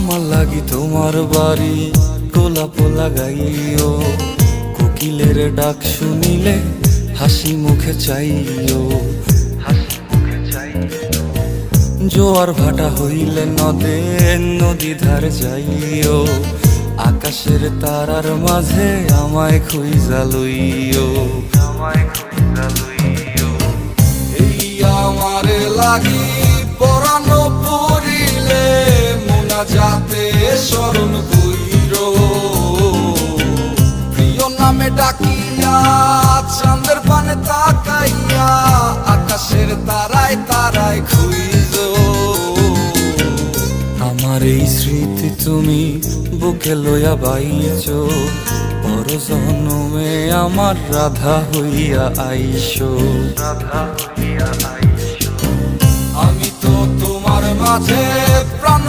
আমার লাগি তোমার বাড়ি গোলাপ লাগাইও, কোকিলের ডাক শুনিলে হাসি মুখে চাইও, জোয়ার ভাটা হইলে নদে নদী ধার যাইও, আকাশের তারার মাঝে আমায় খুঁজা লইও, এই আমারে লাগি পরানো পড়িলে মুনাজাতে স্মরণ কইরো, প্রিয় নামে ডাকিয়া চাঁদের পানে তাকাইয়া আকাশের তারায় তারায় খুঁজো। আমার এই স্মৃতি তুমি বুকে লইয়া বাইছো, পর জন্মে আমার রাধা হইয়া আইসো, আমি তো তোমার মাঝে প্রাণ